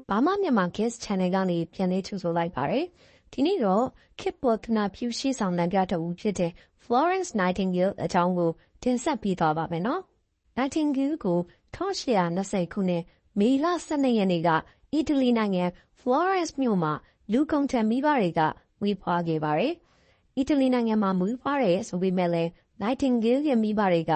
ဘာမှမြန်မာ Kids Channel ကနေပြန်လေးထုတ်ဆိုလိုက်ပါတယ်။ဒီနေ့တော့ခေတ်ပေါ်သူနာပြုရှေ့ဆောင်လမ်းပြတစ်ဦးဖြစ်တဲ့ Florence Nightingale အကြောင်းကိုတင်ဆက်ပေးသွားပါမယ်နော်။ Nightingale ကို1820ခုနှစ်မေလ12ရက်နေ့ကအီတလီနိုင်ငံ Florence မြို့မှာလူကုန်ထံမိဘတွေကမွေးဖွားခဲ့ပါတယ်။အီတလီနိုင်ငံမှာမွေးဖွားတဲ့ဆိုပေမဲ့လည်း Nightingale ရဲ့မိဘတွေက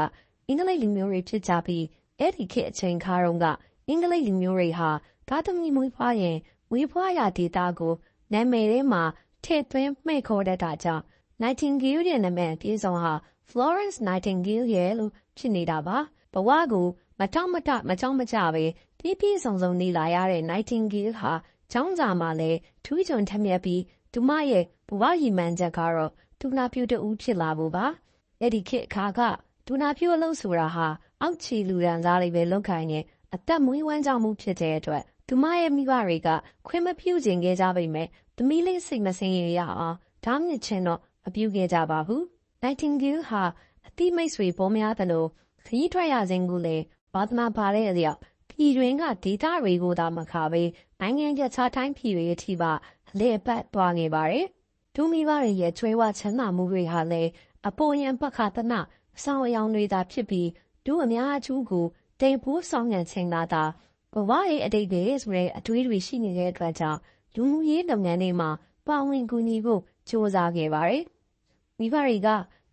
အင်္ဂလိပ်လူမျိုးတွေဖြစ်ကြပြီးအဲ့ဒီခေတ်အချိန်ခါတုန်းကအင်္ဂလိပ်လူမျိုးတွေဟာသားသမီးမွေးဖွားရင်မွေးဖွားရာဒေသကိုနာမည်ထဲမှာထည့်သွင်းမှဲ့ခေါ်တတ်တာကြောင့် Nightingale ရဲ့နာမည်ပြေဆုံးဟာ Florence Nightingale ရဲ့လို့ဖြစ်နေတာပါ။ဘဝကိုမတောင့်မတမကြောက်မကြပဲပြည့်စုံနေလာရတဲ့ Nightingale ဟာကျောင်းစာမှာလည်းထူးချွန်ထက်မြက်ပြီးသူမရဲ့ဘဝရည်မှန်းချက်ကတော့သူနာပြုတဦးဖြစ်လာဖို့ပါ။အဲ့ဒီခေတ်အခါကသူနာပြုအလုပ်ဆိုတာဟာအောက်ခြေလူဒန်းစားတွေပဲလုပ်ခိုင်းနေအသက်မွေးဝမ်းကြောင်းမှုဖြစ်တဲ့အတွက်သူမရဲ့မိဘတွေကခွင့်မပြုခြင်းခဲ့ကြပေမဲ့သမီးလေးစိတ်မဆင်းရဲရအောင်ဒါမှမဟုတ်တော့မပြုခဲ့ကြပါဘူး။ Nightingale ဟာအတိမိတ်ဆွေပေါ်များသလိုခရီးထွက်ရခြင်းကိုလည်းဘာသနာပါတဲ့အလျောက်ပြည်တွင်းကဒေသတွေကိုသာမခပဲနိုင်ငံခြားတိုင်းပြည်တွေအထိပါအလဲအပတ်သွားခဲ့ပါတယ်။ဒူမိဘတွေရဲ့ချွေးဝချမ်းသာမှုတွေဟာလည်းအပေါ်ယံပခါသနာအဆောင်အယောင်တွေသာဖြစ်ပြီးဒူအများအကျိုးကိုတိမ်ဖိုးဆောင်ငံချိန်သာဘဝရဲ့အတိတ်တွေဆိုတဲ့အတွေးတွေရှိနေတဲ့အတွက်ကြောင့်လူမှုရေးလုပ်ငန်းတွေမှာပါဝင်ကူညီဖို့ကြိုးစားခဲ့ပါတယ်။မိဘတွေက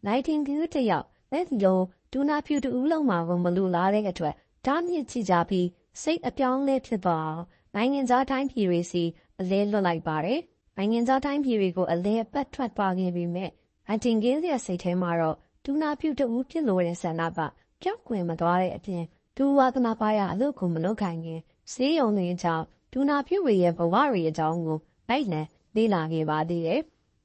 Nightingale တယောက်အဲ့ဒီလိုဒူနာဖြူတူလုံးမှာမလို့လာတဲ့အတွက်ဓာတ်မြင့်ချကြပြီးစိတ်အပြောင်းလဲဖြစ်သွားအောင်နိုင်ငံသားတိုင်းပြည်တွေစီအလဲလွတ်လိုက်ပါတယ်။နိုင်ငံသားတိုင်းပြည်တွေကိုအလဲအပတ်ထွက်သွားခဲ့ပြီးမြဲ Nightingale ရဲ့စိတ်ထဲမှာတော့ဒူနာဖြူတူဖြစ်လို့တဲ့ဆန္ဒကကြောက်ကွင်မသွားတဲ့အပြင်ဒူဝါသနာပါရအလုပ်ကိုမလုပ်ခိုင်းခင်စေးရုံတွေအကြောင်းဒူနာပြုရဲ့ဘဝတွေအကြောင်းကိုလိုက်လံလေ့လာခဲ့ပါသေးတယ်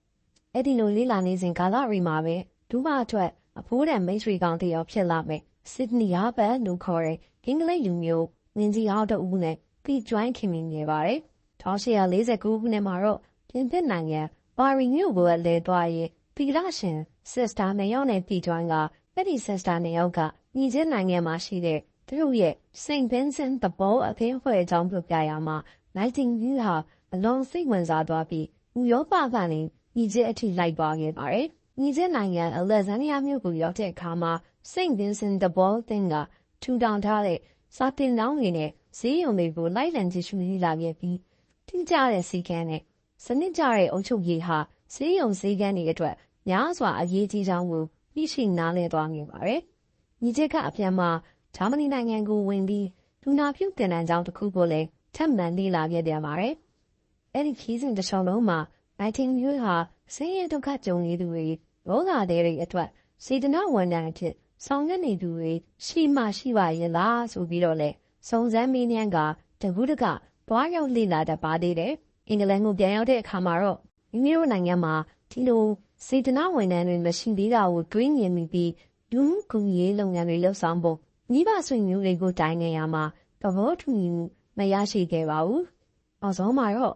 ။အဲ့ဒီလိုလေ့လာနေစဉ်ကာလရီမှာပဲဒူမအတွက်အဖိုးတန်မိတ်ဆွေကောင်းတယောက်ဖြစ်လာမယ်။ Sydney Harper လို့ခေါ်တဲ့အင်္ဂလိပ်လူမျိုးငင်းကြီးအောင်တဦးနဲ့ပြီးကျွမ်းခင်မိနေပါတယ်။1849ခုနှစ်မှာတော့ပြင်သစ်နိုင်ငံပါရီမြို့ကိုလဲသွားရင်သီလရှင် Sister နှစ်ယောက်နဲ့ပြီးကျွမ်းကအဲ့ဒီ Sister နှစ်ယောက်ကညီချင်းနိုင်ငံမှာရှိတဲ့သူတို့ရဲ့ St. Vincent de Paul အသင်းအဖွဲ့အကြောင်းပြပြရမှာ Nightingale ဟာအလွန်စိတ်ဝင်စားသွားပြီးဥရောပကနေညီချင်းအထိလိုက်သွားခဲ့ပါတယ်။ညီချင်းနိုင်ငံ Alexandria မြို့ကိုရောက်တဲ့အခါမှာ St. Vincent de Paul သင်းကထူထောင်ထားတဲ့စာတင်ကျောင်းတွေနဲ့ဈေးရုံတွေကိုလိုက်လံကြည့်ရှုလေ့လာခဲ့ပြီးတိကျတဲ့စည်းကမ်းနဲ့စနစ်ကျတဲ့အုပ်ချုပ်ရေးဟာဈေးရုံစည်းကမ်းတွေအတွက်များစွာအရေးကြီးကြောင်းကိုသိရှိနားလည်သွားခဲ့ပါတယ်။ညီချင်းကအပြန်မှာဂျာမနီနိုင်ငံကိုဝင်ပြီးဒူနာပြုတင်တန်းကျောင်းတစ်ခုကိုလည်းထပ်မံလေ့လာခဲ့ပြန်ပါတယ်။အဲ့ဒီခီးစဉ်တစ်လျှောက်လုံးမှာ Nightingale ဟာဆင်းရဲဒုက္ခကြုံနေသူတွေရောဂါတွေအတွက်စေတနာဝန်ထမ်းအဖြစ်ဆောင်ရွက်နေသူတွေရှိမှရှိပါရဲ့လားဆိုပြီးတော့လေစုံစမ်းမေးမြန်းကတကူးတကတွားရောက်လေ့လာတတ်ပါသေးတယ်။အင်္ဂလန်ကိုပြန်ရောက်တဲ့အခါမှာတော့မိမိတို့နိုင်ငံမှာဒီလိုစေတနာဝန်ထမ်းတွေမရှိသေးတာကိုတွေးမြင်ပြီးလူမှုကူညီရေးလုပ်ငန်းတွေလှုပ်ဆောင်ဖို့မိဘဆွေမျိုးတွေကိုတိုင်နေရမှာသဘောတူညီမှုမရရှိခဲ့ပါဘူး။နောက်ဆုံးမှာတော့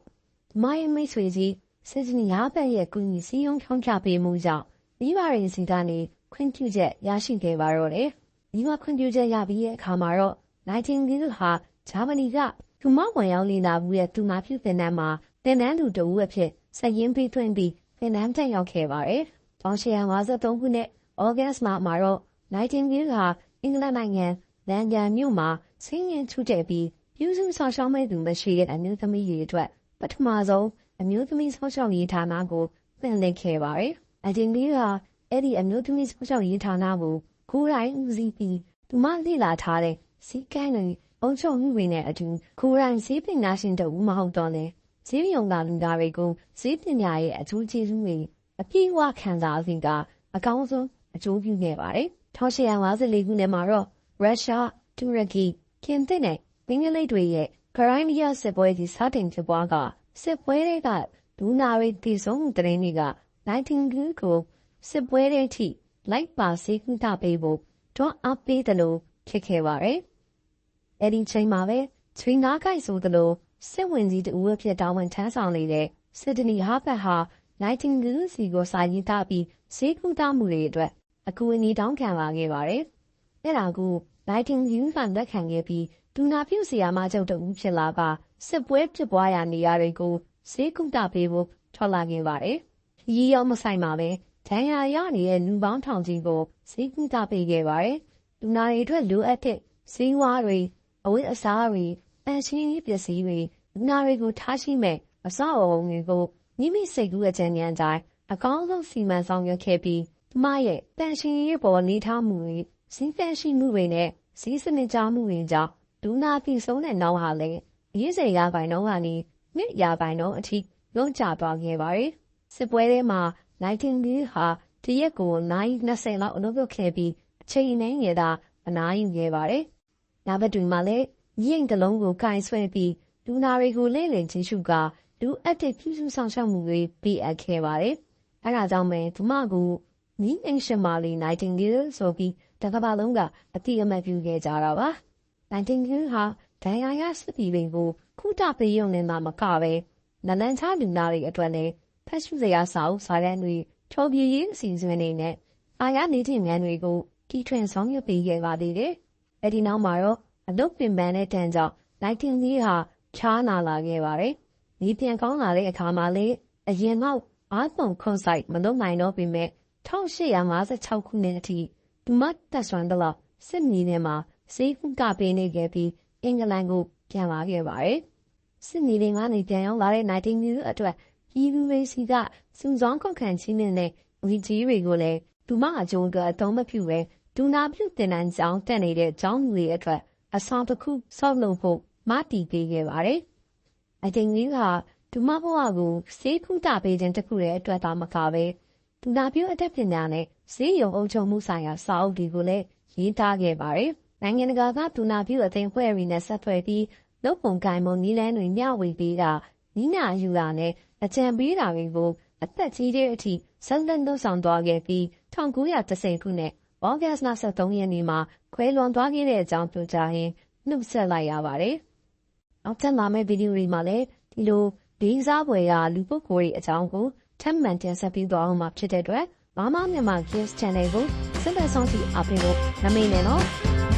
မရဲ့မိတ်ဆွေကြီးစစ်စနီယာဘက်ရဲ့ကူညီစည်းရုံးထောင်းချပေးမှုကြောင့်မိဘတွေစီကနေခွင့်ပြုချက်ရရှိခဲ့ပါတော့တယ်။မိဘခွင့်ပြုချက်ရပြီးတဲ့အခါမှာတော့ Nightingale ဟာဂျာမနီကသူမဝင်ရောက်လေ့လာမှုရဲ့သူနာပြုသင်တန်းမှာသင်တန်းသူတဦးအဖြစ်ဆက်ရင်းပြီးသွင်းပြီးသင်တန်းတက်ရောက်ခဲ့ပါတယ်။1853ခုနှစ်ဩဂတ်မှာတော့ Nightingale ဟာအင်္ဂလန်နိုင်ငံလန်ဒန်မြို့မှာဆင်းရဲထူးတဲ့ပြီးပြုစုဆောင်ရှောက်မဲ့သူမရှိတဲ့အမျိုးသမီးတွေအတွက်ပထမဆုံးအမျိုးသမီးဆောင်ရှောက်ရေးဌာနကိုဖွင့်လှစ်ခဲ့ပါတယ်။ Nightingale ဟာအဲ့ဒီအမျိုးသမီးဆောင်ရှောက်ရေးဌာနကိုကိုယ်တိုင်ဦးစီးပြီးသူမလေ့လာထားတဲ့စီကန်းတွေအုံချုပ်မှုတွေနဲ့အတူကိုယ်တိုင်ဈေးပညာရှင်တဦးမဟုတ်တော့လေဈေးရုံကလူသားတွေကိုဈေးပညာရဲ့အကျိုးကျေးဇူးတွေအပြည့်အဝခံစားခြင်းကအကောင်းဆုံးအကျိုးပြုခဲ့ပါတယ်။1854ခုနှစ်မှာတော့ရုရှား၊တူရကီ၊ပြင်သစ်နဲ့အင်္ဂလိပ်တွေရဲ့ခရိုင်းမီးယားစစ်ပွဲကြီးစတင်ဖြစ်ပွားကစစ်ပွဲတွေကဒူနာရီတည်ဆုံးမှုတရင်တွေက Nightingale ကိုစစ်ပွဲတွေထိလိုက်ပါစေကူတာပေးဖို့တွန်းအားပေးတယ်လို့ဖြစ်ခဲ့ပါတယ်။အဲ့ဒီချိန်မှာပဲချွေနားကိုက်ဆိုသလိုစစ်ဝင်ကြီးတူအဖြစ်တာဝန်ထမ်းဆောင်နေတဲ့ Sydney Harper ဟာ Nightingale စီကိုစာရေးထားပြီးစေကူတာမှုတွေအတွက်အကူအညီတောင်းခံလာခဲ့ပါတယ်။အဲ့ဒါကို Nightingale ကလက်ခံခဲ့ပြီး ဒူနာပြုဆရာမချုပ်တူဖြစ်လာကစစ်ပွဲဖြစ်ပွားရာနေရာတွေကိုဆေးကုသပေးဖို့ထွက်လာခဲ့ပါတယ်။ရီရောမဆိုင်ပါပဲဒဏ်ရာရနေတဲ့လူပေါင်းထောင်ချီကိုဆေးကုသပေးခဲ့ပါတယ်။ဒူနာတွေအတွက်လိုအပ်တဲ့ဆေးဝါးတွေအဝတ်အစားတွေအရှင်းရေးပစ္စည်းတွေဒူနာတွေကိုထားရှိမဲ့အဆောက်အအုံတွေကိုမိမိစိတ်ကူးအကြံဉာဏ်တိုင်းအကောင်းဆုံးစီမံဆောင်ရွက်ခဲ့ပြီးသူမရဲ့တန်ရှင်ရေးပေါ်နေထားမှုတွေစီးပန်းရှိမှုတွေနဲ့စီးစနစ်ကြမှုတွေကြောင့်ဒူနာပြည်ဆုံးတဲ့နောက်ဟာလည်း40ရာခိုင်နှုန်းကနေ2ရာခိုင်နှုန်းအထိလွန်ကျသွားခဲ့ပါတယ်။စစ်ပွဲထဲမှာNightingaleဟာတရက်ကိုနိုင်20လောက်အလုပ်လုပ်ခဲ့ပြီးအချိန်အနည်းငယ်သာအနားယူခဲ့ပါတယ်။နောက်ဘက်တွင်မှလည်းရိတ်တလုံးကိုကင်ဆွဲပြီးဒူနာတွေကိုလဲလှယ်ခြင်းရှုကလူအပ်တဲ့ပြုစုဆောင်ရှောက်မှုတွေပေးအပ်ခဲ့ပါတယ်။အဲဒါကြောင့်ပဲသူမကိုနီးအင်ရှင်မာလီNightingaleဆိုပြီးတကမ္ဘာလုံးကအတိအမှတ်ပြုခဲ့ကြတာပါ။ Nightingaleဟာဒဏ်ရာရစစ်သည်တွေကိုကုသပေးရုံနဲ့မှမကပဲနလန်ချလူနာတွေအတွက်လည်းဖတ်ရှုစရာစာအုပ်စာတမ်းတွေထော်ပြရေးအစီအစဉ်တွေနဲ့အာရနေတင်ငန်းတွေကိုတီထွင်ဆောင်ရွက်ပေးခဲ့ပါသေးတယ်။အဲဒီနောက်မှာတော့အလုပ်ပင်ပန်းတဲ့တန်းကြောင့်Nightingaleဟာချားနာလာခဲ့ပါတယ်။ဒီပြန်ကောင်းလာတဲ့အခါမှာလေအရင်တော့အားသွန်ခွန်ဆိုင်မလုပ်နိုင်တော့ပေမဲ့1856ခုနှစ်အထိသူမတက်ဆွမ်းတော့စစ်မြေထဲမှာဆေးကုသပေးနေခဲ့ပြီးအင်္ဂလန်ကိုပြန်လာခဲ့ပါတယ်။စစ်မြေကနေပြန်ရောက်လာတဲ့Nightingaleအတွက်ပြည်သူတွေစီကစုံစမ်းခုခံခြင်းနဲ့ဝီကြီးတွေကိုလည်းသူမအကျိုးအတွက်အသုံးမပြုပဲဒူနာပြုတင်နန်းကျောင်းတက်နေတဲ့ကျောင်းသူတွေအတွက်အဆောင်တစ်ခုဆောက်လုပ်ဖို့မတည်ပေးခဲ့ပါတယ်။ Nightingaleဟာသူမဘဝကိုဆေးကုသပေးခြင်းတစ်ခုရဲ့အတွက်သာမကပဲဒူနာပြုအတတ်ပညာနဲ့ဆေးရုံအုပ်ချုပ်မှုဆိုင်ရာစာအုပ်တွေကိုလည်းရေးသားခဲ့ပါတယ်။နိုင်ငံတကာကဒူနာပြုအသင်းဖွဲ့ရီနဲ့ဆက်သွယ်ပြီးလုပ်ပုံကိုင်ပုံနည်းလမ်းတွေမျှဝေပေးတာနီးနာယူတာနဲ့အကြံပေးတာတွေကိုအသက်ကြီးတဲ့အထိဆက်လက်လုပ်ဆောင်သွားခဲ့ပြီး1910ခုနှစ်ဩဂတ်စ်လ23ရက်နေ့မှာခွဲလွန်သွားခဲ့တဲ့အကြောင်းပြောကြားရင်းနှုတ်ဆက်လိုက်ရပါတယ်။နောက်ထပ်လာမယ့်ဗီဒီယိုတွေမှာလည်းဒီလိုဒေးစားပွဲရာလူပုဂ္ဂိုလ်တွေအကြောင်းကိုထပ်မံတင်ဆက်ပေးသွားအောင်မှာဖြစ်တဲ့အတွက်Mama Myanmar Kids Channel ကိုဆက်လက်ဆောင်ကြည့်အားပေးဖို့နမိတ်နဲ့နော်။